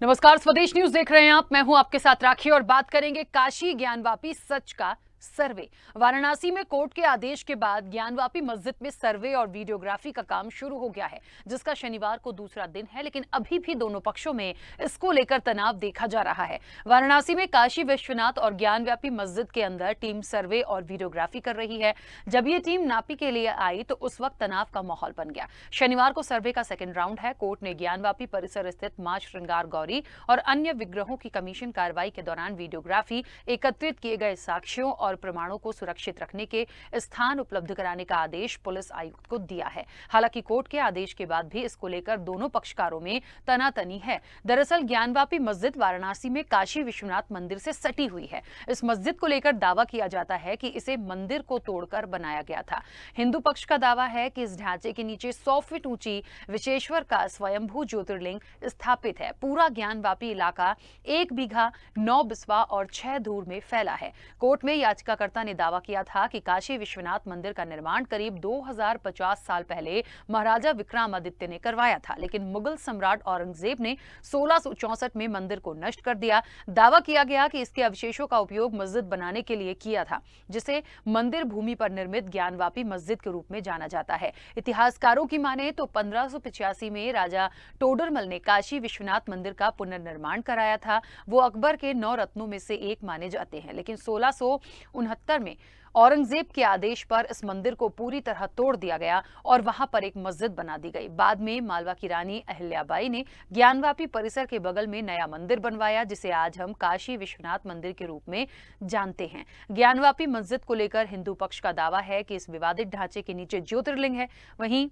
नमस्कार, स्वदेश न्यूज देख रहे हैं आप। मैं हूं आपके साथ राखी और बात करेंगे काशी ज्ञानवापी सच का सर्वे। वाराणसी में कोर्ट के आदेश के बाद ज्ञानवापी मस्जिद में सर्वे और वीडियोग्राफी का काम शुरू हो गया है, जिसका शनिवार को दूसरा दिन है। लेकिन अभी भी दोनों पक्षों में इसको लेकर तनाव देखा जा रहा है। वाराणसी में काशी विश्वनाथ और ज्ञानव्यापी मस्जिद के अंदर टीम सर्वे और वीडियोग्राफी कर रही है। जब ये टीम नापी के लिए आई तो उस वक्त तनाव का माहौल बन गया। शनिवार को सर्वे का सेकेंड राउंड है। कोर्ट ने ज्ञानवापी परिसर स्थित मां श्रृंगार गौरी और अन्य विग्रहों की कमीशन कार्रवाई के दौरान वीडियोग्राफी, एकत्रित किए गए साक्ष्यों और प्रमाणों को सुरक्षित रखने के स्थान उपलब्ध कराने का आदेश पुलिस आयुक्त को दिया है। हालांकि कोर्ट के आदेश के बाद भी इसको लेकर दोनों पक्षकारों में तनातनी है। दरअसल ज्ञानवापी मस्जिद वाराणसी में काशी विश्वनाथ मंदिर से सटी हुई है। इस मस्जिद को लेकर दावा किया जाता है कि इसे मंदिर को तोड़कर बनाया गया था। हिंदू पक्ष का दावा है कि इस ढांचे के नीचे 100 फीट ऊंची विशेश्वर का स्वयंभू ज्योतिर्लिंग स्थापित है। पूरा ज्ञानवापी इलाका 1 बीघा 9 बिस्वा और 6 धूर में फैला है। कोर्ट में याचिकाकर्ता ने दावा किया था कि काशी विश्वनाथ मंदिर का निर्माण करीब 2050 साल पहले महाराजा विक्रमादित्य ने करवाया था, लेकिन मुगल सम्राट औरंगजेब ने 1664 में मंदिर को नष्ट कर दिया। दावा किया गया कि इसके अवशेषों का उपयोग मस्जिद बनाने के लिए किया था, जिसे मंदिर भूमि पर निर्मित ज्ञानवापी मस्जिद के रूप में जाना जाता है। इतिहासकारों की माने तो 1585 में राजा टोडरमल ने काशी विश्वनाथ मंदिर का पुनर्निर्माण कराया था। वो अकबर के 9 रत्नों में से एक माने जाते हैं, लेकिन 1669 में औरंगजेब के आदेश पर इस मंदिर को पूरी तरह तोड़ दिया गया और वहां पर एक मस्जिद बना दी गई। बाद में मालवा की रानी अहिल्याबाई ने ज्ञानवापी परिसर के बगल में नया मंदिर बनवाया, जिसे आज हम काशी विश्वनाथ मंदिर के रूप में जानते हैं। ज्ञानवापी मस्जिद को लेकर हिंदू पक्ष का दावा है कि इस विवादित ढांचे के नीचे ज्योतिर्लिंग है। वहीं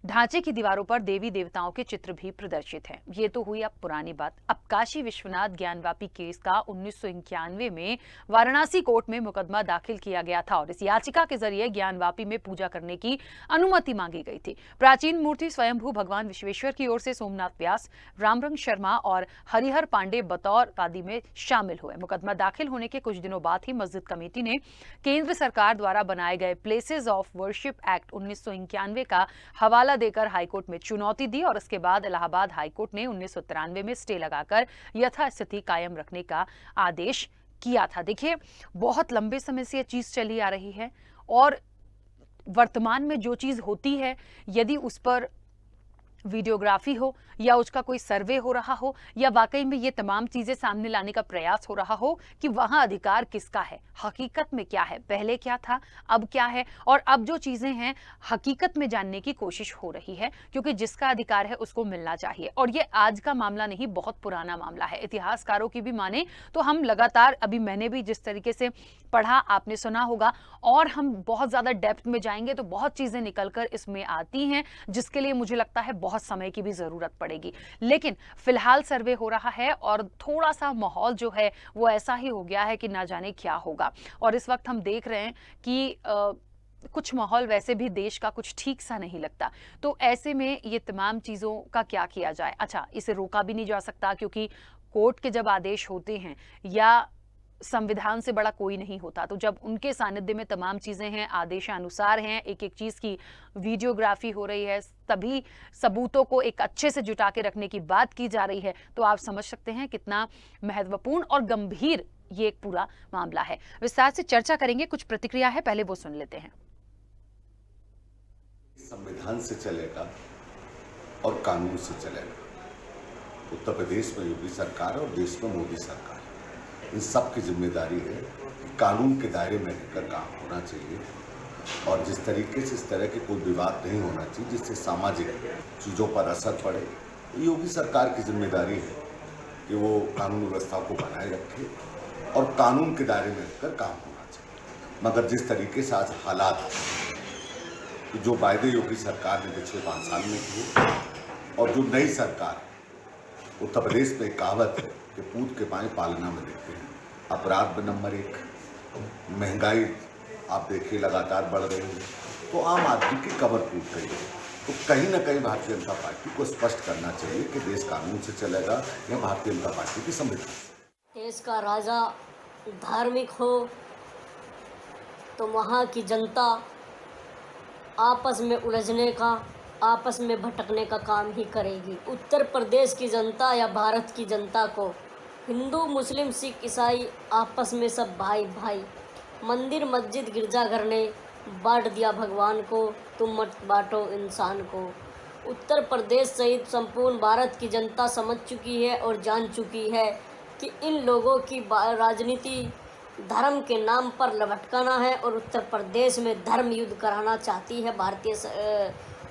ढांचे की दीवारों पर देवी देवताओं के चित्र भी प्रदर्शित हैं। ये तो हुई अब पुरानी बात। अब काशी विश्वनाथ ज्ञानवापी केस का 1991 में वाराणसी कोर्ट में मुकदमा दाखिल किया गया था और इस याचिका के जरिए ज्ञानवापी में पूजा करने की अनुमति मांगी गई थी। प्राचीन मूर्ति स्वयंभू भगवान विश्वेश्वर की ओर से सोमनाथ व्यास, रामरंग शर्मा और हरिहर पांडे बतौर वादी में शामिल हुए। मुकदमा दाखिल होने के कुछ दिनों बाद ही मस्जिद कमेटी ने केंद्र सरकार द्वारा बनाए गए प्लेसेस ऑफ वर्शिप एक्ट 1991 का हवाला देकर हाईकोर्ट में चुनौती दी और इसके बाद इलाहाबाद हाईकोर्ट ने 1993 में स्टे लगाकर यथास्थिति कायम रखने का आदेश किया था। देखिए, बहुत लंबे समय से यह चीज चली आ रही है और वर्तमान में जो चीज होती है, यदि उस पर वीडियोग्राफी हो या उसका कोई सर्वे हो रहा हो या वाकई में ये तमाम चीजें सामने लाने का प्रयास हो रहा हो कि वहां अधिकार किसका है, हकीकत में क्या है, पहले क्या था, अब क्या है, और अब जो चीजें हैं हकीकत में जानने की कोशिश हो रही है, क्योंकि जिसका अधिकार है उसको मिलना चाहिए। और ये आज का मामला नहीं, बहुत पुराना मामला है। इतिहासकारों की भी माने तो हम लगातार, अभी मैंने भी जिस तरीके से पढ़ा, आपने सुना होगा, और हम बहुत ज्यादा डेप्थ में जाएंगे तो बहुत चीजें निकलकर इसमें आती हैं, जिसके लिए मुझे लगता है बहुत समय की भी जरूरत पड़ेगी। लेकिन फिलहाल सर्वे हो रहा है और थोड़ा सा माहौल जो है वो ऐसा ही हो गया है कि ना जाने क्या होगा। और इस वक्त हम देख रहे हैं कि कुछ माहौल वैसे भी देश का कुछ ठीक सा नहीं लगता। तो ऐसे में ये तमाम चीजों का क्या किया जाए? अच्छा, इसे रोका भी नहीं जा सकता, क्योंकि कोर्ट के जब आदेश होते हैं या संविधान से बड़ा कोई नहीं होता, तो जब उनके सानिध्य में तमाम चीजें हैं, आदेशानुसार हैं, एक एक चीज की वीडियोग्राफी हो रही है, तभी सबूतों को एक अच्छे से जुटा के रखने की बात की जा रही है, तो आप समझ सकते हैं कितना महत्वपूर्ण और गंभीर ये एक पूरा मामला है। विस्तार से चर्चा करेंगे, कुछ प्रतिक्रिया है, पहले वो सुन लेते हैं। संविधान से चलेगा और कानून से चलेगा। उत्तर प्रदेश में योगी सरकार और देश में मोदी सरकार, इन सब की जिम्मेदारी है कि कानून के दायरे में रहकर काम होना चाहिए और जिस तरीके से इस तरह के कोई विवाद नहीं होना चाहिए जिससे सामाजिक चीज़ों पर असर पड़े। योगी सरकार की जिम्मेदारी है कि वो कानून व्यवस्था को बनाए रखे और कानून के दायरे में रहकर काम होना चाहिए। मगर जिस तरीके से आज हालात, जो वायदे योगी सरकार ने पिछले 5 साल में किए और जो नई सरकार, उत्तर प्रदेश में कहावत है कि पूत के पाए पालना में देखते हैं। अपराध नंबर 1, महंगाई आप देखिए लगातार बढ़ रही है, तो आम आदमी की कमर टूट गई है। तो कहीं ना कहीं भारतीय जनता पार्टी को स्पष्ट करना चाहिए कि देश कानून से चलेगा या भारतीय जनता पार्टी की संविधान से। देश का राजा धार्मिक हो तो वहाँ की जनता आपस में उलझने का आपस में भटकने का काम ही करेगी। उत्तर प्रदेश की जनता या भारत की जनता को हिंदू, मुस्लिम, सिख, ईसाई आपस में सब भाई भाई। मंदिर, मस्जिद, गिरजाघर ने बांट दिया भगवान को, तुम मत बांटो इंसान को। उत्तर प्रदेश सहित संपूर्ण भारत की जनता समझ चुकी है और जान चुकी है कि इन लोगों की राजनीति धर्म के नाम पर लटकाना है और उत्तर प्रदेश में धर्म युद्ध कराना चाहती है भारतीय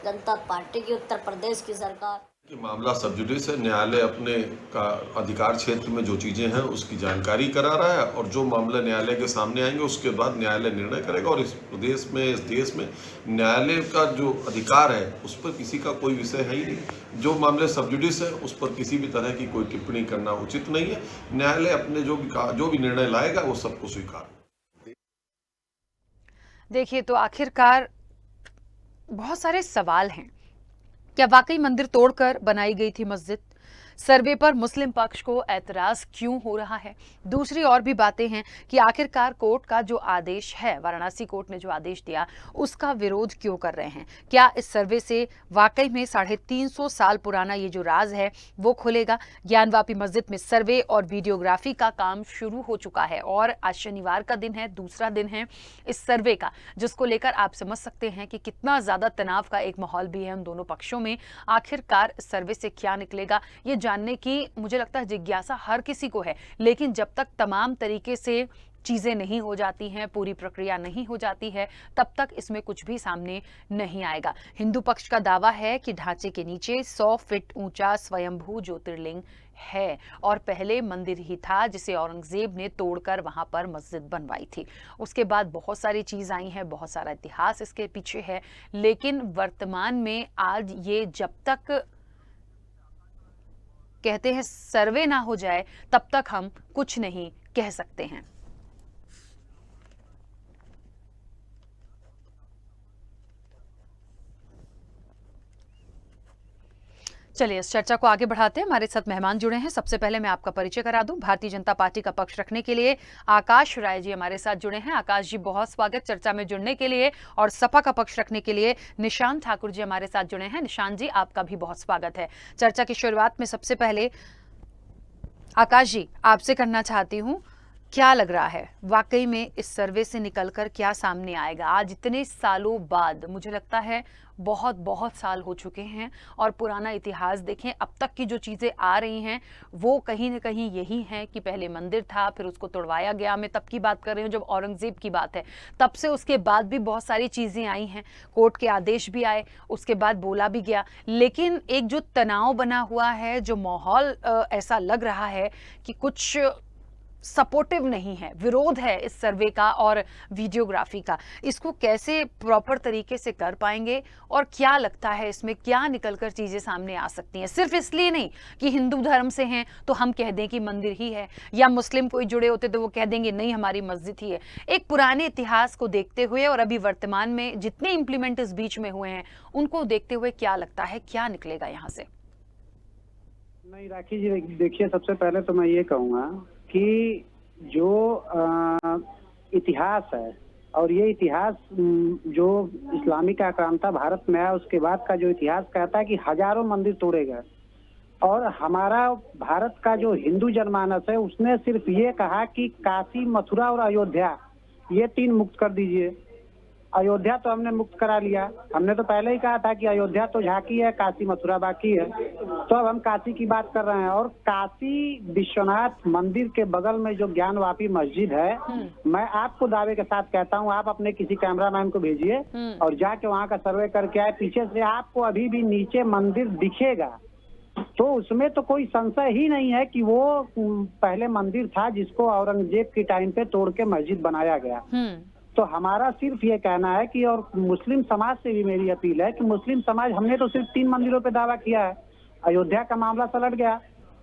जनता पार्टी की उत्तर प्रदेश की सरकार। कि मामला सब जुडिस है। न्यायालय अपने का अधिकार क्षेत्र में जो चीज़ें हैं उसकी जानकारी करा रहा है और जो मामला न्यायालय के सामने आएंगे उसके बाद न्यायालय निर्णय करेगा। और इस प्रदेश में, इस देश में न्यायालय का जो अधिकार है उस पर किसी का कोई विषय है ही नहीं। जो मामले सब जुडिस है उस पर किसी भी तरह की कोई टिप्पणी करना उचित नहीं है। न्यायालय अपने जो भी निर्णय लाएगा वो सबको स्वीकार। देखिए, तो आखिरकार बहुत सारे सवाल हैं। क्या वाकई मंदिर तोड़कर बनाई गई थी मस्जिद? सर्वे पर मुस्लिम पक्ष को ऐतराज क्यों हो रहा है? दूसरी और भी बातें हैं कि आखिरकार कोर्ट का जो आदेश है, वाराणसी कोर्ट ने जो आदेश दिया, उसका विरोध क्यों कर रहे हैं? क्या इस सर्वे से वाकई में 350 साल पुराना ये जो राज है वो खुलेगा? ज्ञानवापी मस्जिद में सर्वे और वीडियोग्राफी का काम शुरू हो चुका है और आज शनिवार का दिन है, दूसरा दिन है इस सर्वे का, जिसको लेकर आप समझ सकते हैं कि कितना ज्यादा तनाव का एक माहौल भी है उन दोनों पक्षों में। आखिरकार सर्वे से क्या निकलेगा ये जानने की मुझे लगता है जिज्ञासा हर किसी को है, लेकिन जब तक तमाम तरीके से चीजें नहीं हो जाती हैं, पूरी प्रक्रिया नहीं हो जाती है, तब तक इसमें कुछ भी सामने नहीं आएगा। हिंदू पक्ष का दावा है कि ढांचे के नीचे 100 फीट ऊंचा स्वयंभू ज्योतिर्लिंग है और पहले मंदिर ही था जिसे औरंगजेब ने तोड़कर वहां पर मस्जिद बनवाई थी। उसके बाद बहुत सारी चीज आई हैं, बहुत सारा इतिहास इसके पीछे है, लेकिन वर्तमान में आज ये जब तक कहते हैं सर्वे ना हो जाए तब तक हम कुछ नहीं कह सकते हैं। चलिए इस चर्चा को आगे बढ़ाते हैं। हमारे साथ मेहमान जुड़े हैं। सबसे पहले मैं आपका परिचय करा दूं। भारतीय जनता पार्टी का पक्ष रखने के लिए आकाश राय जी हमारे साथ जुड़े हैं। आकाश जी, बहुत स्वागत चर्चा में जुड़ने के लिए। और सपा का पक्ष रखने के लिए निशांत ठाकुर जी हमारे साथ जुड़े हैं। निशांत जी, आपका भी बहुत स्वागत है। चर्चा की शुरुआत में सबसे पहले आकाश जी आपसे करना चाहती हूँ, क्या लग रहा है वाकई में इस सर्वे से निकलकर क्या सामने आएगा? आज इतने सालों बाद, मुझे लगता है बहुत बहुत साल हो चुके हैं और पुराना इतिहास देखें, अब तक की जो चीज़ें आ रही हैं वो कहीं ना कहीं यही है कि पहले मंदिर था, फिर उसको तोड़वाया गया। मैं तब की बात कर रही हूँ जब औरंगजेब की बात है, तब से उसके बाद भी बहुत सारी चीज़ें आई हैं, कोर्ट के आदेश भी आए, उसके बाद बोला भी गया, लेकिन एक जो तनाव बना हुआ है, जो माहौल ऐसा लग रहा है कि कुछ सपोर्टिव नहीं है, विरोध है इस सर्वे का और वीडियोग्राफी का, इसको कैसे प्रॉपर तरीके से कर पाएंगे और क्या लगता है इसमें क्या निकलकर चीजें सामने आ सकती हैं? सिर्फ इसलिए नहीं कि हिंदू धर्म से हैं तो हम कह दें कि मंदिर ही है, या मुस्लिम कोई जुड़े होते तो वो कह देंगे नहीं हमारी मस्जिद ही है। एक पुराने इतिहास को देखते हुए और अभी वर्तमान में जितने इंप्लीमेंट इस बीच में हुए हैं उनको देखते हुए क्या लगता है क्या निकलेगा यहाँ से? नहीं राखी जी, देखिए, सबसे पहले तो मैं ये कहूँगा कि जो इतिहास है और ये इतिहास जो इस्लामिक आक्रांता भारत में आया उसके बाद का जो इतिहास कहता है कि हजारों मंदिर तोड़े गए, और हमारा भारत का जो हिंदू जनमानस है उसने सिर्फ ये कहा कि काशी, मथुरा और अयोध्या ये 3 मुक्त कर दीजिए। अयोध्या तो हमने मुक्त करा लिया, हमने तो पहले ही कहा था कि अयोध्या तो झांकी है, काशी मथुरा बाकी है, तो अब हम काशी की बात कर रहे हैं। और काशी विश्वनाथ मंदिर के बगल में जो ज्ञानवापी मस्जिद है, मैं आपको दावे के साथ कहता हूं, आप अपने किसी कैमरामैन को भेजिए और जाके वहां का सर्वे करके आए, पीछे से आपको अभी भी नीचे मंदिर दिखेगा, तो उसमें तो कोई संशय ही नहीं है कि वो पहले मंदिर था जिसको औरंगजेब के टाइम पे तोड़ के मस्जिद बनाया गया। तो हमारा सिर्फ ये कहना है कि, और मुस्लिम समाज से भी मेरी अपील है कि मुस्लिम समाज, हमने तो सिर्फ 3 मंदिरों पे दावा किया है, अयोध्या का मामला सलट गया,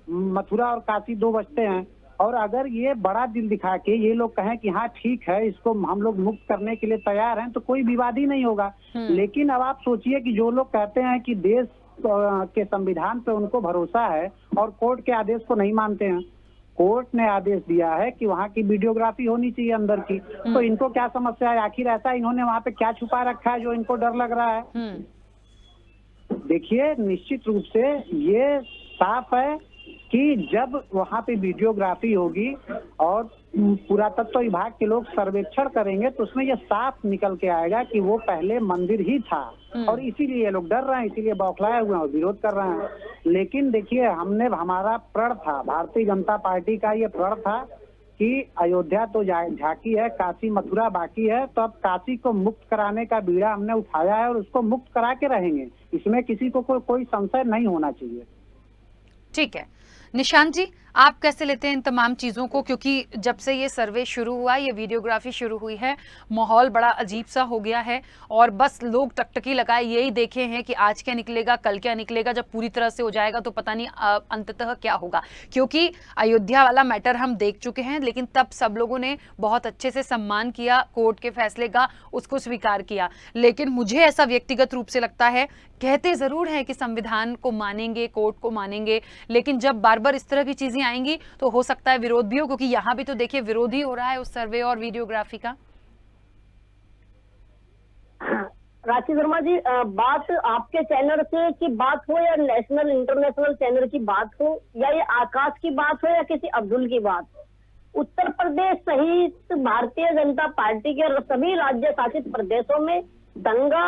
मथुरा और काशी 2 बचते हैं, और अगर ये बड़ा दिल दिखा के ये लोग कहें कि हाँ ठीक है इसको हम लोग मुक्त करने के लिए तैयार हैं, तो कोई विवाद ही नहीं होगा। लेकिन अब आप सोचिए कि जो लोग कहते हैं कि देश के संविधान पे उनको भरोसा है और कोर्ट के आदेश को नहीं मानते हैं, कोर्ट ने आदेश दिया है कि वहाँ की वीडियोग्राफी होनी चाहिए अंदर की, तो इनको क्या समस्या है? आखिर ऐसा इन्होंने वहाँ पे क्या छुपा रखा है जो इनको डर लग रहा है? देखिए निश्चित रूप से ये साफ है कि जब वहाँ पे वीडियोग्राफी होगी और पुरातत्व विभाग के लोग सर्वेक्षण करेंगे तो उसमें ये साफ निकल के आएगा कि वो पहले मंदिर ही था और इसीलिए ये लोग डर रहे हैं, इसीलिए बौखलाए हुए हैं और विरोध कर रहे हैं। लेकिन देखिए हमारा प्रण था, भारतीय जनता पार्टी का ये प्रण था कि अयोध्या तो झांकी है, काशी मथुरा बाकी है, तो अब काशी को मुक्त कराने का बीड़ा हमने उठाया है और उसको मुक्त करा के रहेंगे। इसमें किसी को कोई संशय नहीं होना चाहिए। ठीक है निशांत जी, आप कैसे लेते हैं इन तमाम चीज़ों को, क्योंकि जब से ये सर्वे शुरू हुआ, ये वीडियोग्राफी शुरू हुई है, माहौल बड़ा अजीब सा हो गया है और बस लोग टकटकी लगाए यही देखे हैं कि आज क्या निकलेगा, कल क्या निकलेगा। जब पूरी तरह से हो जाएगा तो पता नहीं अंततः क्या होगा, क्योंकि अयोध्या वाला मैटर हम देख चुके हैं, लेकिन तब सब लोगों ने बहुत अच्छे से सम्मान किया कोर्ट के फैसले का, उसको स्वीकार किया। लेकिन मुझे ऐसा व्यक्तिगत रूप से लगता है, कहते ज़रूर हैं कि संविधान को मानेंगे, कोर्ट को मानेंगे, लेकिन जब बार बार इस तरह की चीज़ें आएंगी तो हो सकता है विरोध भी हो, क्योंकि यहाँ भी तो देखिए विरोध ही हो रहा है उस सर्वे और वीडियोग्राफी का। राखी शर्मा जी, बात आपके चैनल से की बात हो या नेशनल इंटरनेशनल चैनल की बात हो या ये आकाश की बात हो या किसी अब्दुल की बात हो, उत्तर प्रदेश सहित भारतीय जनता पार्टी के सभी राज्य शासित प्रदेशों में दंगा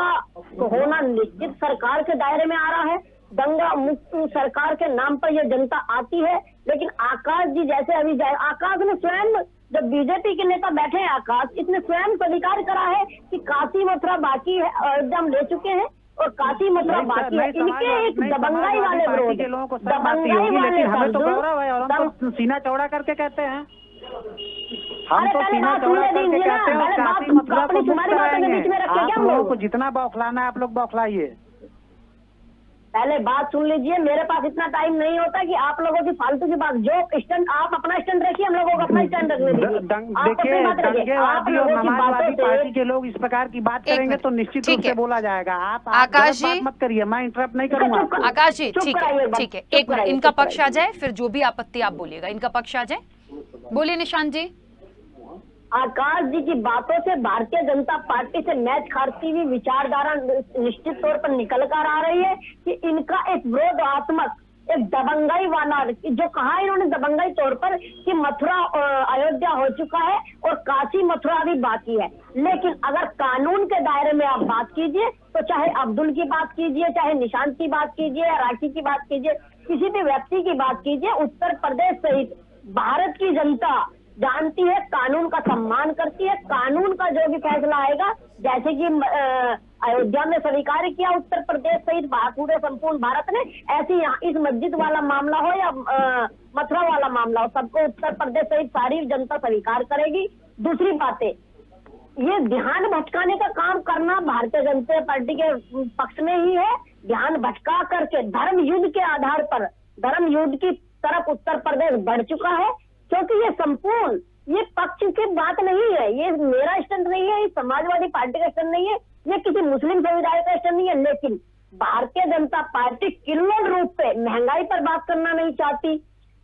होना निश्चित सरकार के दायरे में आ रहा है। दंगा मुक्त सरकार के नाम पर यह जनता आती है, लेकिन आकाश जी जैसे अभी आकाश ने स्वयं, जब बीजेपी के नेता बैठे हैं आकाश, इसने स्वयं स्वीकार करा है कि काशी मथुरा बाकी है, अयोध्या हम ले चुके हैं और काशी मथुरा बाकी है। इनके एक दबंगाई वाले विरोध, दबंगाई वाले हमें तो गौरव है और हम तो सीना चौड़ा करके कहते हैं, हम तो सीना चौड़ा करके कहते हैं और काशी मथुरा को मुक्त कराएंगे। आप लोगों को जितना बौखलाना है आप लोग बौखलाइए। पहले बात सुन लीजिए, मेरे पास इतना टाइम नहीं होता कि आप लोगों की फालतू की बात, जो स्टैंड आप अपना स्टैंड रखिए, हम लोगों को अपना स्टैंड रखने दीजिए। देखिए दंगेवादी और समाजवादी पार्टी के लोग इस प्रकार की बात करेंगे तो निश्चित रूप से बोला जाएगा। आप आकाश जी मत करिए, मैं इंटरप्ट नहीं करूंगा। आकाश जी ठीक है, एक मिनट, इनका पक्ष आ जाए, फिर जो भी आपत्ति आप बोलिएगा, इनका पक्ष आ जाए। बोलिए निशांत जी। आकाश जी की बातों से भारतीय जनता पार्टी से मैच खाती हुई विचारधारा निश्चित तौर पर निकल कर आ रही है कि इनका एक विरोधात्मक, एक दबंगाई वाला, जो कहा इन्होंने दबंगाई तौर पर कि मथुरा अयोध्या हो चुका है और काशी मथुरा अभी बाकी है। लेकिन अगर कानून के दायरे में आप बात कीजिए तो चाहे अब्दुल की बात कीजिए, चाहे निशांत की बात कीजिए या राखी की बात कीजिए, किसी भी व्यक्ति की बात कीजिए, उत्तर प्रदेश सहित भारत की जनता जानती है, कानून का सम्मान करती है। कानून का जो भी फैसला आएगा, जैसे कि अयोध्या में स्वीकार किया उत्तर प्रदेश सहित पूरे संपूर्ण भारत ने, ऐसे यहाँ इस मस्जिद वाला मामला हो या मथुरा वाला मामला हो, सबको उत्तर प्रदेश सहित सारी जनता स्वीकार करेगी। दूसरी बातें, ये ध्यान भटकाने का काम करना भारतीय जनता पार्टी के पक्ष में ही है। ध्यान भटका करके धर्म युद्ध के आधार पर, धर्म युद्ध की तरफ उत्तर प्रदेश बढ़ चुका है, क्योंकि ये संपूर्ण, ये पक्ष की बात नहीं है, ये मेरा स्टैंड नहीं है, ये समाजवादी पार्टी का स्टैंड नहीं है, ये किसी मुस्लिम समुदाय का स्टैंड नहीं है। लेकिन भारतीय जनता पार्टी किल्लर रूप पे महंगाई पर बात करना नहीं चाहती।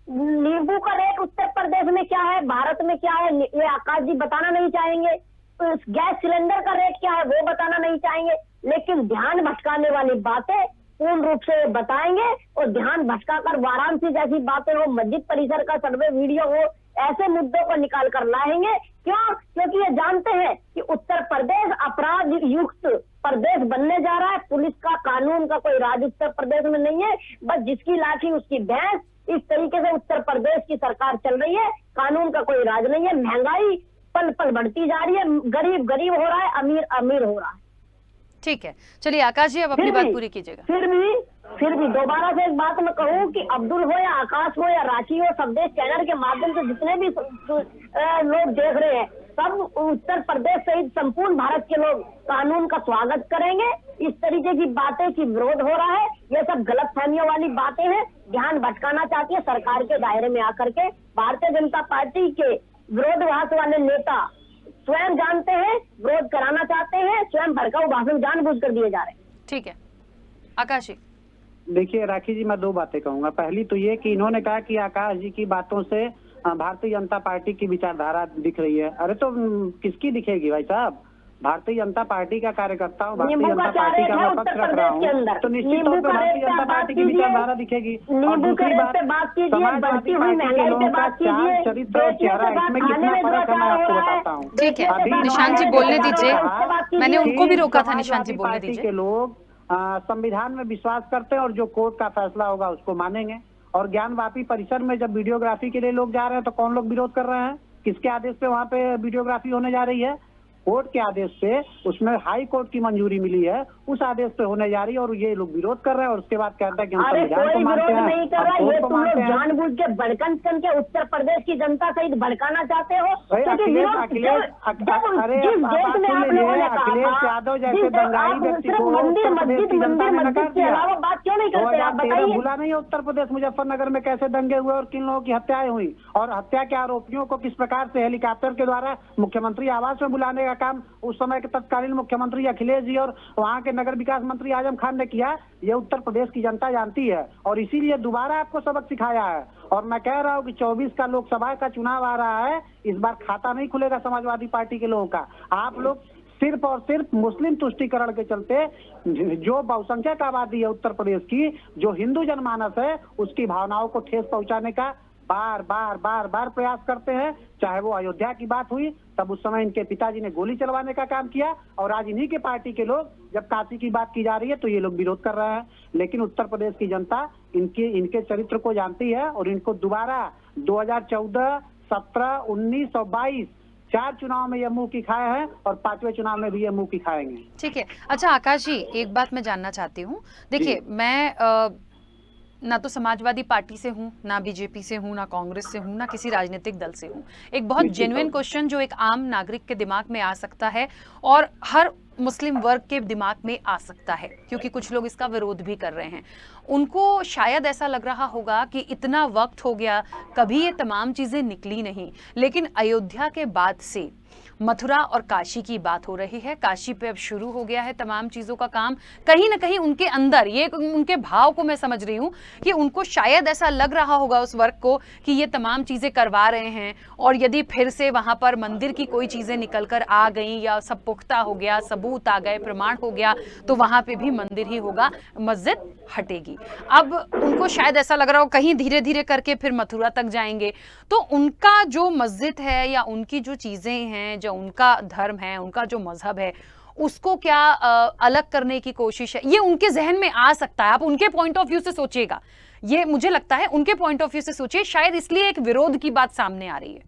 नींबू का रेट उत्तर प्रदेश में क्या है, भारत में क्या है, ये आकाश जी बताना नहीं चाहेंगे। तो गैस सिलेंडर का रेट क्या है वो बताना नहीं चाहेंगे। लेकिन ध्यान भटकाने वाली बातें पूर्ण रूप से बताएंगे और ध्यान भटकाकर वाराणसी जैसी बातें हो, मस्जिद परिसर का सर्वे वीडियो हो, ऐसे मुद्दों को निकाल कर लाएंगे। क्यों? क्योंकि ये जानते हैं कि उत्तर प्रदेश अपराध युक्त प्रदेश बनने जा रहा है। पुलिस का, कानून का कोई राज उत्तर प्रदेश में नहीं है, बस जिसकी लाठी उसकी भैंस। इस तरीके से उत्तर प्रदेश की सरकार चल रही है, कानून का कोई राज नहीं है। महंगाई पल पल बढ़ती जा रही है, गरीब गरीब हो रहा है, अमीर अमीर हो रहा है। ठीक है, चलिए आकाश जी अब अपनी बात पूरी कीजिएगा। फिर भी दोबारा से एक बात मैं कहूँ कि अब्दुल हो या आकाश हो या राखी हो, संदेश चैनल के माध्यम से जितने भी लोग देख रहे हैं, सब उत्तर प्रदेश सहित संपूर्ण भारत के लोग कानून का स्वागत करेंगे। इस तरीके की बातें की विरोध हो रहा है, ये सब गलत फहमियों वाली बातें हैं, ध्यान भटकाना चाहती है सरकार के दायरे में आकर के। भारतीय जनता पार्टी के विरोधाभास वाले नेता स्वयं जानते हैं, विरोध कराना चाहते हैं, स्वयं भड़काऊ भाषण जानबूझकर दिए जा रहे हैं। ठीक है आकाश जी। देखिए राखी जी, मैं दो बातें कहूंगा। पहली तो ये कि इन्होंने कहा कि आकाश जी की बातों से भारतीय जनता पार्टी की विचारधारा दिख रही है। अरे तो किसकी दिखेगी भाई साहब? भारतीय जनता पार्टी का कार्यकर्ता हूँ, भारतीय नींबू का जनता क्या पार्टी रेट का है मैं उत्तर पक्ष रख रहा प्रदेश के हूँ, अंदर? तो निश्चित नींबू तौर पर का भारतीय रेट पे जनता बात पार्टी की कीजिए, विचारधारा दिखेगी। और नींबू के दूसरी रेट बात, पे बात कीजिए, समाजवादी बढ़ती हुई पार्टी के महंगाई पे लोगों का बात चाल कीजिए, चरित्र और बेचने चेहरा, के बाद इसमें खाने कितना में फर्क है मैं दुराचार हो आपको रहा है, बताता हूँ। ठीक है, बेचने के बाद निशांत जी खाने में बोलने दुराचार हो दीजिए। रहा है, उससे बात कीजिए। मैंने उनको भी रोका था, समाजवादी निशांत जी बोलने पार्टी दीजिए। के लोग संविधान में विश्वास करते हैं और जो कोर्ट का फैसला होगा उसको मानेंगे। और ज्ञानवापी परिसर में जब वीडियोग्राफी के लिए लोग जा रहे हैं तो कौन लोग विरोध कर रहे हैं? किसके आदेश पे वहाँ पे वीडियोग्राफी होने जा रही है? कोर्ट के आदेश से, उसमें हाई कोर्ट की मंजूरी मिली है, उस आदेश पे होने जा रही है और ये लोग विरोध कर रहे हैं और उसके बाद कहते हैं कि हम अरे संविधान को कोई मानते विरोध हैं, नहीं कर हम रहा, ये कोर्ट को तुम लोग मानते हैं। जानबूझ के भड़कन के उत्तर प्रदेश की जनता सहित भड़काना चाहते हो। भाई क्योंकि अखिलेश विरोध अरे जिस देश में आप लोगों ने कहा अखिलेश था, यादव जैसे जिस दंगाई आप व्यक्ति सिर्फ को मंदिर उत्तर प्रदेश मस्जिद की जनता ने नकार के दिया। अलावा बात क्यों नहीं करते आप 2013 बताइए। भूला नहीं है उत्तर प्रदेश मुजफ्फरनगर में कैसे दंगे हुए और किन लोगों की हत्याएं हुई, और हत्या के आरोपियों को किस प्रकार से हेलीकॉप्टर के द्वारा मुख्यमंत्री आवास में बुलाने का काम उस समय के तत्कालीन मुख्यमंत्री अखिलेश जी और वहाँ के नगर विकास मंत्री आजम खान ने किया। ये उत्तर प्रदेश की जनता जानती है और इसीलिए दोबारा आपको सबक सिखाया है। और मैं कह रहा हूँ कि 24 का लोकसभा का चुनाव आ रहा है, इस बार खाता नहीं खुलेगा समाजवादी पार्टी के लोगों का। आप लोग सिर्फ और सिर्फ मुस्लिम तुष्टीकरण के चलते जो बहुसंख्यक आबादी है उत्तर प्रदेश की, जो हिंदू जनमानस है, उसकी भावनाओं को ठेस पहुंचाने का बार बार प्रयास करते हैं। चाहे वो अयोध्या की बात हुई, तब उस समय इनके पिताजी ने गोली चलवाने का काम किया, और आज इन्हीं के पार्टी के लोग जब काशी की बात की जा रही है तो ये लोग विरोध कर रहे हैं। लेकिन उत्तर प्रदेश की जनता इनके चरित्र को जानती है और इनको दोबारा 2014, 17, 19 और 22 4 चुनाव में ये मुंह की खाए हैं और 5वें चुनाव में भी ये मुंह की खाएंगे। ठीक है। अच्छा आकाश जी, एक बात मैं जानना चाहती हूँ। देखिए, मैं ना तो समाजवादी पार्टी से हूँ, ना बीजेपी से हूँ, ना कांग्रेस से हूँ, ना किसी राजनीतिक दल से हूँ। एक बहुत जेन्युइन क्वेश्चन जो एक आम नागरिक के दिमाग में आ सकता है और हर मुस्लिम वर्ग के दिमाग में आ सकता है, क्योंकि कुछ लोग इसका विरोध भी कर रहे हैं। उनको शायद ऐसा लग रहा होगा कि इतना वक्त हो गया, कभी ये तमाम चीज़ें निकली नहीं, लेकिन अयोध्या के बाद से मथुरा और काशी की बात हो रही है। काशी पे अब शुरू हो गया है तमाम चीज़ों का काम। कहीं ना कहीं उनके अंदर, ये उनके भाव को मैं समझ रही हूँ कि उनको शायद ऐसा लग रहा होगा उस वर्ग को कि ये तमाम चीज़ें करवा रहे हैं, और यदि फिर से वहाँ पर मंदिर की कोई चीज़ें निकल कर आ गई या सब पुख्ता हो गया, सबूत आ गए, प्रमाण हो गया, तो वहाँ पे भी मंदिर ही होगा, मस्जिद हटेगी। अब उनको शायद ऐसा लग रहा हो कहीं धीरे धीरे करके फिर मथुरा तक जाएंगे, तो उनका जो मस्जिद है या उनकी जो चीज़ें हैं, जो उनका धर्म है, उनका जो मजहब है, उसको क्या अलग करने की कोशिश है, ये उनके जहन में आ सकता है। आप उनके पॉइंट ऑफ व्यू से सोचिएगा, ये मुझे लगता है उनके पॉइंट ऑफ व्यू से सोचिए, शायद इसलिए एक विरोध की बात सामने आ रही है।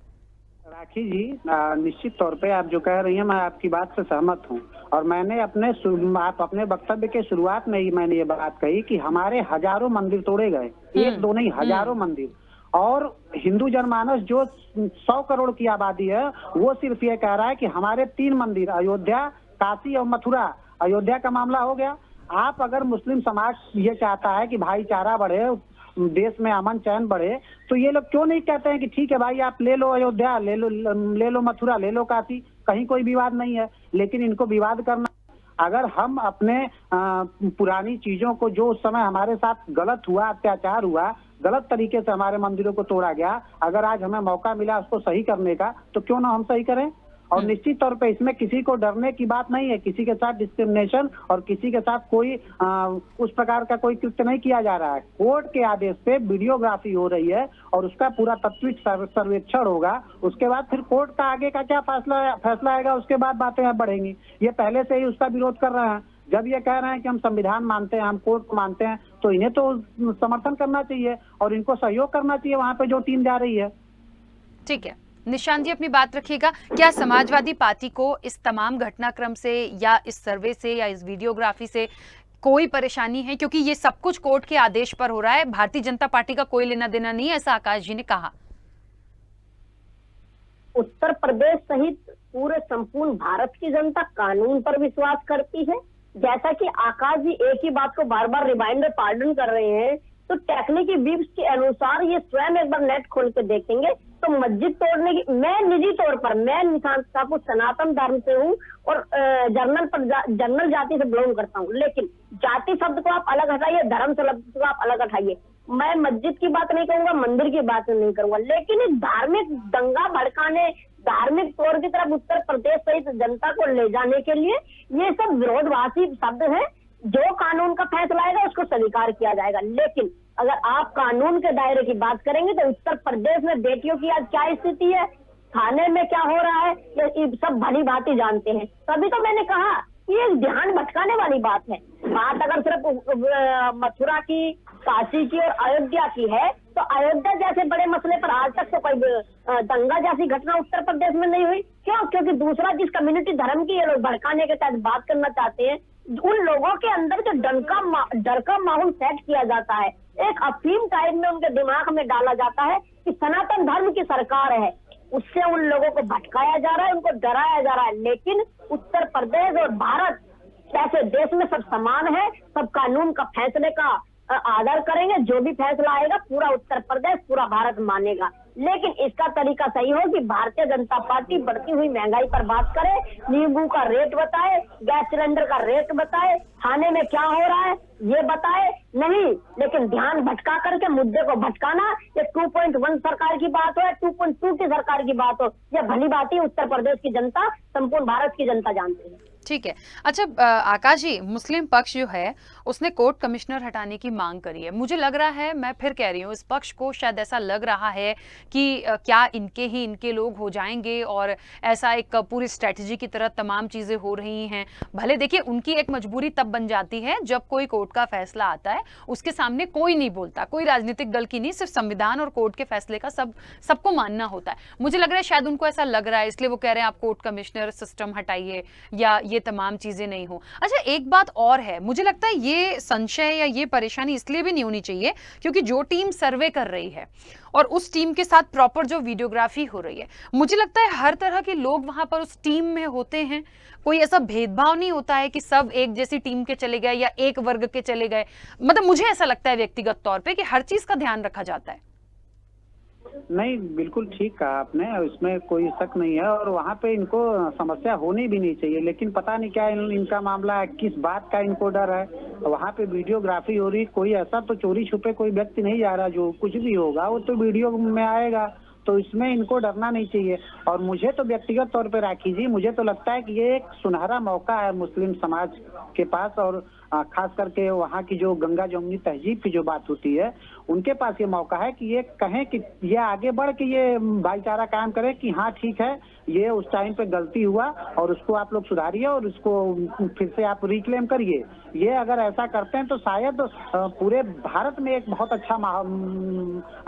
राखी जी, निश्चित तौर पे आप जो कह रही हैं मैं आपकी बात से सहमत हूं, और मैंने अपने वक्तव्य के शुरुआत में ही मैंने ये बात कही कि हमारे हजारों मंदिर तोड़े गए, एक दो नहीं हजारों मंदिर। और हिंदू जनमानस जो 100 करोड़ की आबादी है, वो सिर्फ ये कह रहा है कि हमारे 3 मंदिर, अयोध्या, काशी और मथुरा, अयोध्या का मामला हो गया। आप अगर मुस्लिम समाज ये चाहता है कि भाईचारा बढ़े, देश में अमन चैन बढ़े, तो ये लोग क्यों नहीं कहते हैं कि ठीक है भाई, आप ले लो अयोध्या, ले लो मथुरा, ले लो काशी, कहीं कोई विवाद नहीं है। लेकिन इनको विवाद करना, अगर हम अपने पुरानी चीजों को, जो उस समय हमारे साथ गलत हुआ, अत्याचार हुआ, गलत तरीके से हमारे मंदिरों को तोड़ा गया, अगर आज हमें मौका मिला उसको सही करने का, तो क्यों ना हम सही करें। और निश्चित तौर पे इसमें किसी को डरने की बात नहीं है, किसी के साथ डिस्क्रिमिनेशन और किसी के साथ कोई उस प्रकार का कोई कृत्य नहीं किया जा रहा है। कोर्ट के आदेश पे वीडियोग्राफी हो रही है और उसका पूरा तत्विक सर्वेक्षण होगा, उसके बाद फिर कोर्ट का आगे का क्या फैसला आएगा, उसके बाद बातें बढ़ेंगी। ये पहले से ही उसका विरोध कर रहे हैं। जब ये कह रहे हैं कि हम संविधान मानते हैं, हम कोर्ट को मानते हैं, तो इन्हें तो समर्थन करना चाहिए और इनको सहयोग करना चाहिए वहां पे जो टीम जा रही है। ठीक है, निशांत जी अपनी बात रखिएगा। क्या समाजवादी पार्टी को इस तमाम घटनाक्रम से या इस सर्वे से या इस वीडियोग्राफी से कोई परेशानी है, क्योंकि ये सब कुछ कोर्ट के आदेश पर हो रहा है, भारतीय जनता पार्टी का कोई लेना देना नहीं है, ऐसा आकाश जी ने कहा। उत्तर प्रदेश सहित पूरे संपूर्ण भारत की जनता कानून पर विश्वास करती है। जैसा कि आकाश जी एक ही बात को बार बार रिमाइंडर पार्डन कर रहे हैं, तो टेक्निकल व्यूज के अनुसार ये स्वयं एक बार नेट खोल के देखेंगे तो मस्जिद तोड़ने की, मैं निजी तौर पर, मैं निशांत साहब सनातन धर्म से हूँ और जनरल जाति से बिलोंग करता हूँ, लेकिन जाति शब्द को आप अलग हटाइए, धर्म शब्द को आप अलग हटाइए। मैं मस्जिद की बात नहीं करूंगा, मंदिर की बात नहीं करूंगा, लेकिन एक धार्मिक दंगा भड़काने, धार्मिक तौर की तरफ उत्तर प्रदेश सहित जनता को ले जाने के लिए ये सब विरोधवासी शब्द है। जो कानून का फैसला आएगा उसको स्वीकार किया जाएगा। लेकिन अगर आप कानून के दायरे की बात करेंगे तो उत्तर प्रदेश में बेटियों की आज क्या स्थिति है, थाने में क्या हो रहा है, ये सब भली भांति जानते हैं। तभी तो मैंने कहा ये ध्यान भटकाने वाली बात है। बात अगर सिर्फ मथुरा की, काशी की और अयोध्या की है तो अयोध्या जैसे बड़े मसले पर आज तक तो कोई दंगा जैसी घटना उत्तर प्रदेश में नहीं हुई। क्यों? क्योंकि दूसरा जिस कम्युनिटी धर्म की ये लोग भड़काने के तहत बात करना चाहते हैं, उन लोगों के अंदर जो डर का माहौल सेट किया जाता है, एक अफीम टाइप में उनके दिमाग में डाला जाता है कि सनातन धर्म की सरकार है, उससे उन लोगों को भटकाया जा रहा है, उनको डराया जा रहा है। लेकिन उत्तर प्रदेश और भारत जैसे देश में सब समान है, सब कानून का फैसले का आदर करेंगे। जो भी फैसला आएगा पूरा उत्तर प्रदेश, पूरा भारत मानेगा। लेकिन इसका तरीका सही हो कि भारतीय जनता पार्टी बढ़ती हुई महंगाई पर बात करे, नींबू का रेट बताए, गैस सिलेंडर का रेट बताए, थाने में क्या हो रहा है ये बताए नहीं, लेकिन ध्यान भटका करके मुद्दे को भटकाना, ये 2.1 सरकार की बात हो या 2.2 की सरकार की बात हो, यह भली बात ही उत्तर प्रदेश की जनता, संपूर्ण भारत की जनता जानती है। ठीक है। अच्छा आकाश जी, मुस्लिम पक्ष जो है उसने कोर्ट कमिश्नर हटाने की मांग करी है। मुझे लग रहा है, मैं फिर कह रही हूँ, इस पक्ष को शायद ऐसा लग रहा है कि क्या इनके लोग हो जाएंगे और ऐसा एक पूरी स्ट्रेटजी की तरह तमाम चीज़ें हो रही हैं। भले देखिए उनकी एक मजबूरी तब बन जाती है जब कोई कोर्ट का फैसला आता है, उसके सामने कोई नहीं बोलता, कोई राजनीतिक दल की नहीं, सिर्फ संविधान और कोर्ट के फैसले का सबको मानना होता है। मुझे लग रहा है शायद उनको ऐसा लग रहा है, इसलिए वो कह रहे हैं आप कोर्ट कमिश्नर सिस्टम हटाइए या ये तमाम चीजें नहीं हो। अच्छा एक बात और है, मुझे लगता है ये संशय या ये परेशानी इसलिए भी नहीं होनी चाहिए क्योंकि जो टीम सर्वे कर रही है और उस टीम के साथ प्रॉपर जो वीडियोग्राफी हो रही है, मुझे लगता है हर तरह के लोग वहां पर उस टीम में होते हैं। कोई ऐसा भेदभाव नहीं होता है कि सब एक जैसी टीम के चले गए या एक वर्ग के चले गए। मतलब मुझे ऐसा लगता है व्यक्तिगत तौर पे कि हर चीज का ध्यान रखा जाता है। नहीं, बिल्कुल ठीक कहा आपने, इसमें कोई शक नहीं है और वहाँ पे इनको समस्या होनी भी नहीं चाहिए। लेकिन पता नहीं क्या इनका मामला है, किस बात का इनको डर है। वहाँ पे वीडियोग्राफी हो रही, कोई ऐसा तो चोरी छुपे कोई व्यक्ति नहीं जा रहा, जो कुछ भी होगा वो तो वीडियो में आएगा, तो इसमें इनको डरना नहीं चाहिए। और मुझे तो व्यक्तिगत तौर पे राखी जी, मुझे तो लगता है कि ये एक सुनहरा मौका है मुस्लिम समाज के पास, और खास करके वहाँ की जो गंगा जमुनी तहजीब की जो बात होती है उनके पास ये मौका है कि ये कहें कि ये आगे बढ़ के ये भाईचारा कायम करे कि हाँ ठीक है, ये उस टाइम पे गलती हुआ और उसको आप लोग सुधारिए और उसको फिर से आप रिक्लेम करिए। ये अगर ऐसा करते हैं तो शायद पूरे भारत में एक बहुत अच्छा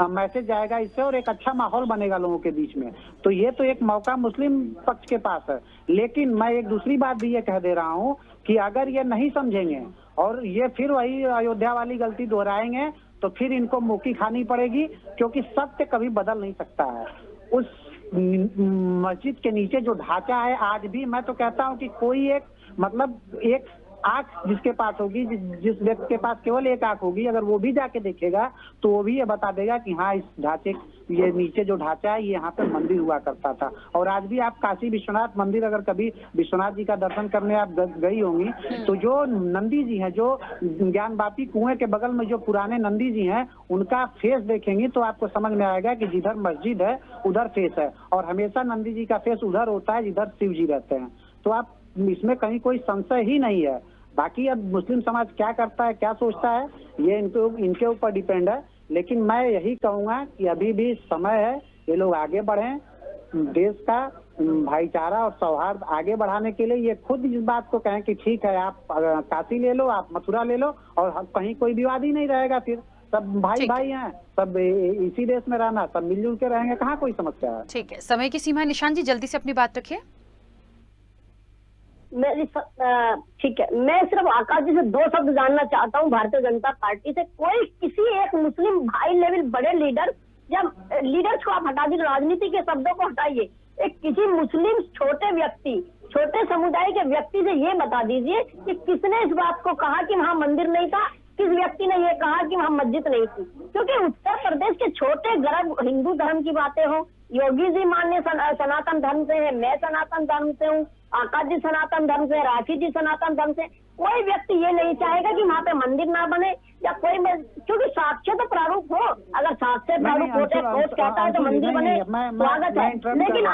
मैसेज जाएगा इससे और एक अच्छा माहौल बनेगा लोगों के बीच में। तो ये तो एक मौका मुस्लिम पक्ष के पास है। लेकिन मैं एक दूसरी बात भी ये कह दे रहा हूँ कि अगर ये नहीं समझेंगे और ये फिर वही अयोध्या वाली गलती दोहराएंगे तो फिर इनको मुक्की खानी पड़ेगी, क्योंकि सत्य कभी बदल नहीं सकता है। उस मस्जिद के नीचे जो ढांचा है आज भी, मैं तो कहता हूँ कि कोई एक मतलब एक आंख जिसके पास होगी, जिस व्यक्ति के पास केवल एक आंख होगी, अगर वो भी जाके देखेगा तो वो भी ये बता देगा कि हाँ इस ढांचे, ये नीचे जो ढांचा है ये यहाँ पे मंदिर हुआ करता था। और आज भी आप काशी विश्वनाथ मंदिर अगर कभी विश्वनाथ जी का दर्शन करने आप गई होंगी तो जो नंदी जी हैं, जो ज्ञानवापी कुएं के बगल में जो पुराने नंदी जी हैं, उनका फेस देखेंगी तो आपको समझ में आएगा कि जिधर मस्जिद है उधर फेस है, और हमेशा नंदी जी का फेस उधर होता है जिधर शिव जी रहते हैं। तो आप इसमें कहीं कोई संशय ही नहीं है। बाकी अब मुस्लिम समाज क्या करता है, क्या सोचता है, ये इनके ऊपर डिपेंड है। लेकिन मैं यही कहूँगा कि अभी भी समय है, ये लोग आगे बढ़ें, देश का भाईचारा और सौहार्द आगे बढ़ाने के लिए ये खुद इस बात को कहें कि ठीक है आप काशी ले लो, आप मथुरा ले लो, और कहीं कोई विवाद ही नहीं रहेगा। फिर सब भाई भाई हैं, सब इसी देश में रहना, सब मिलजुल के रहेंगे, कहाँ कोई समस्या है। ठीक है, समय की सीमा। निशांत जी जल्दी से अपनी बात रखिए। ठीक है, मैं सिर्फ आकाश जी से 2 शब्द जानना चाहता हूँ भारतीय जनता पार्टी से। कोई किसी एक मुस्लिम भाई लेवल बड़े लीडर या लीडर्स को आप हटा दीजिए, राजनीति के शब्दों को हटाइए, एक किसी मुस्लिम छोटे व्यक्ति, छोटे समुदाय के व्यक्ति से ये बता दीजिए कि किसने इस बात को कहा कि वहाँ मंदिर नहीं था, किस व्यक्ति ने ये कहा कि वहाँ मस्जिद नहीं थी। क्योंकि उत्तर प्रदेश के छोटे गर्भ हिंदू धर्म की बातें हो योगी जी मान्य सनातन धर्म से है, मैं सनातन धर्म से हूँ, आकाश जी सनातन धर्म से, राखी जी सनातन धर्म से। कोई व्यक्ति ये नहीं चाहेगा कि वहाँ पे मंदिर ना बने या कोई क्योंकि साक्ष्य तो प्रारूप हो, अगर साक्ष्य प्रारूप होते खोज कहता है तो मंदिर बने, स्वागत है। लेकिन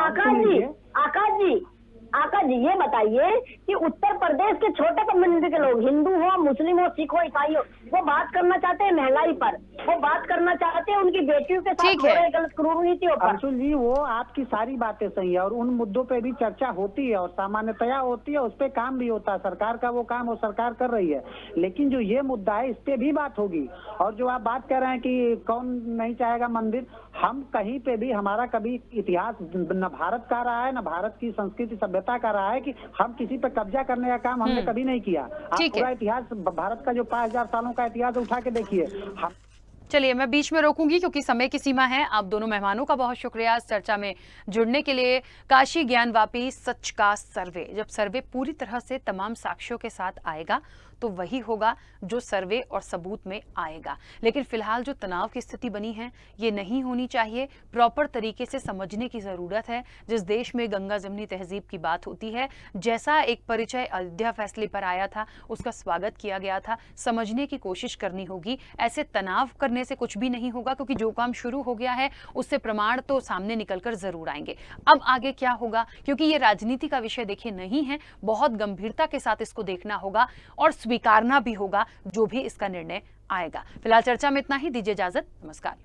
आकाश जी ये बताइए कि उत्तर प्रदेश के छोटे कम्युनिटी के लोग, हिंदू हो, मुस्लिम हो, सिख हो, ईसाई हो, वो बात करना चाहते हैं महंगाई पर, वो बात करना चाहते हैं उनकी बेटियों के साथ हो रहे गलत क्रूर नीतियों पर। अंशुल जी, वो आपकी सारी बातें सही है और उन मुद्दों पे भी चर्चा होती है और सामान्यतया होती है, उस पर काम भी होता है। सरकार का वो काम वो सरकार कर रही है, लेकिन जो ये मुद्दा है इस पे भी बात होगी। और जो आप बात कर रहे हैं कि कौन नहीं चाहेगा मंदिर, हम कहीं पे भी, हमारा कभी इतिहास न भारत का रहा है न भारत की संस्कृति सभ्यता का रहा है कि हम किसी पे कब्जा करने का काम हमने कभी नहीं किया। आप पूरा इतिहास, भारत का जो 5000 सालों का इतिहास उठा के देखिए। हम चलिए, मैं बीच में रोकूंगी क्योंकि समय की सीमा है। आप दोनों मेहमानों का बहुत शुक्रिया इस चर्चा में जुड़ने के लिए। काशी ज्ञानवापी सच का सर्वे, जब सर्वे पूरी तरह से तमाम साक्ष्यों के साथ आएगा तो वही होगा जो सर्वे और सबूत में आएगा। लेकिन फिलहाल जो तनाव की स्थिति बनी है ये नहीं होनी चाहिए। प्रॉपर तरीके से समझने की जरूरत है। जिस देश में गंगा जमनी तहजीब की बात होती है, जैसा एक परिचय अयोध्या फैसले पर आया था उसका स्वागत किया गया था, समझने की कोशिश करनी होगी। ऐसे तनाव करने से कुछ भी नहीं होगा, क्योंकि जो काम शुरू हो गया है उससे प्रमाण तो सामने निकलकर जरूर आएंगे। अब आगे क्या होगा, क्योंकि ये राजनीति का विषय देखिए नहीं है, बहुत गंभीरता के साथ इसको देखना होगा और स्वीकारना भी होगा जो भी इसका निर्णय आएगा। फिलहाल चर्चा में इतना ही, दीजिए इजाजत, नमस्कार।